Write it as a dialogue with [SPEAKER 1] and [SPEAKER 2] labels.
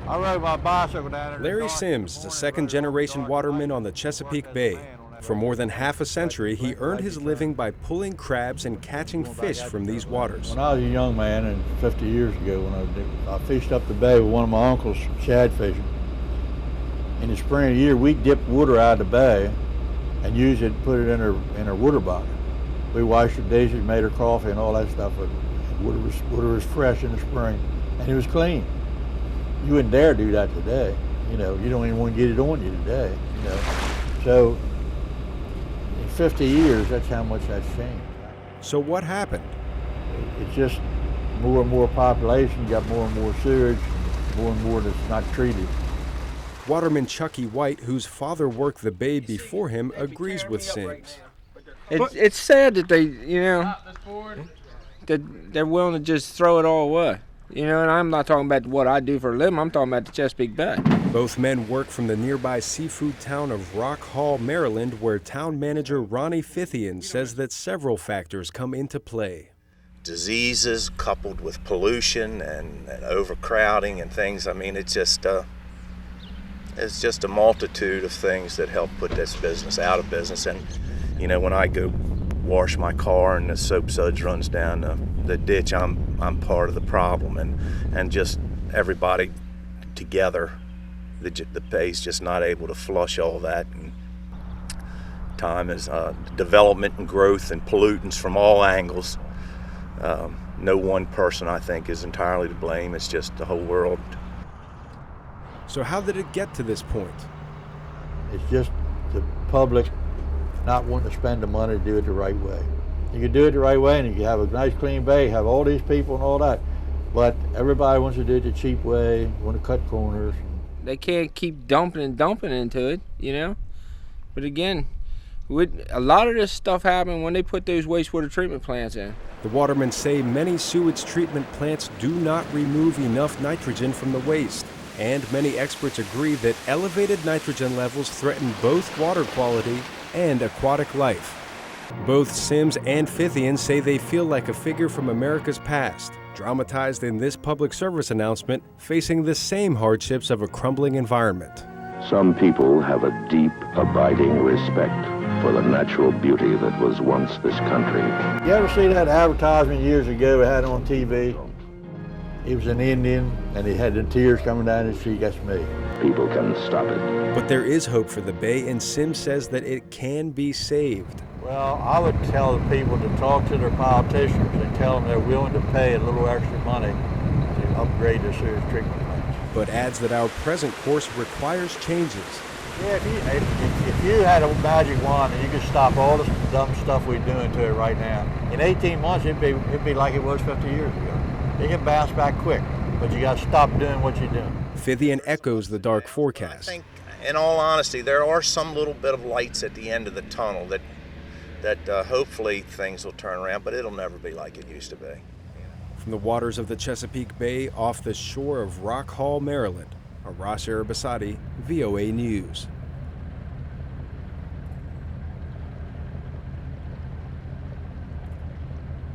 [SPEAKER 1] I rode my bicycle down there.
[SPEAKER 2] Larry Simns is a second-generation waterman on the Chesapeake Bay. For more than half a century, he earned his living by pulling crabs and catching fish from these waters.
[SPEAKER 1] When I was a young man, and 50 years ago, when I fished up the bay with one of my uncles shad fishing. In the spring of the year, we dipped water out of the bay and used it, put it in her water bucket. We washed her dishes, made her coffee, and all that stuff. Water was fresh in the spring, and it was clean. You wouldn't dare do that today. You know, you don't even want to get it on you today. You know, so in 50 years, that's how much that's changed.
[SPEAKER 2] So what happened?
[SPEAKER 1] It's just more and more population. You got more and more sewage, more and more that's not treated.
[SPEAKER 2] Waterman Chucky White, whose father worked the bay before him, agrees with Simms.
[SPEAKER 3] It's sad that they, you know, that they're willing to just throw it all away. You know, and I'm not talking about what I do for a living, I'm talking about the Chesapeake Bay.
[SPEAKER 2] Both men work from the nearby seafood town of Rock Hall, Maryland, where town manager Ronnie Fithian says that several factors come into play.
[SPEAKER 4] Diseases coupled with pollution and overcrowding and things. I mean, it's just a multitude of things that help put this business out of business. And, you know, when I go wash my car and the soap suds runs down the ditch, I'm part of the problem, and just everybody together, the bay's just not able to flush all that. And time is development and growth and pollutants from all angles. No one person, I think, is entirely to blame. It's just the whole world.
[SPEAKER 2] So how did it get to this point?
[SPEAKER 1] It's just the public not wanting to spend the money to do it the right way. You can do it the right way and you can have a nice clean bay, have all these people and all that, but everybody wants to do it the cheap way, want to cut corners.
[SPEAKER 3] They can't keep dumping into it, you know? But again, a lot of this stuff happened when they put those wastewater treatment plants in.
[SPEAKER 2] The watermen say many sewage treatment plants do not remove enough nitrogen from the waste. And many experts agree that elevated nitrogen levels threaten both water quality and aquatic life. Both Simms and Fithian say they feel like a figure from America's past, dramatized in this public service announcement, facing the same hardships of a crumbling environment.
[SPEAKER 5] Some people have a deep, abiding respect for the natural beauty that was once this country.
[SPEAKER 1] You ever see that advertisement years ago we had on TV? He was an Indian, and he had the tears coming down his cheek. That's me.
[SPEAKER 5] People can stop it.
[SPEAKER 2] But there is hope for the bay, and Simms says that it can be saved.
[SPEAKER 1] Well, I would tell the people to talk to their politicians and tell them they're willing to pay a little extra money to upgrade their sewage treatment plants.
[SPEAKER 2] But adds that our present course requires changes.
[SPEAKER 1] Yeah, if you had a magic wand and you could stop all this dumb stuff we're doing to it right now, in 18 months it'd be like it was 50 years ago. You can bounce back quick, but you got to stop doing what you're doing.
[SPEAKER 2] Fithian echoes the dark forecast.
[SPEAKER 4] I think, in all honesty, there are some little bit of lights at the end of the tunnel that hopefully things will turn around, but it'll never be like it used to be.
[SPEAKER 2] From the waters of the Chesapeake Bay off the shore of Rock Hall, Maryland, Arash Arabasadi, VOA News.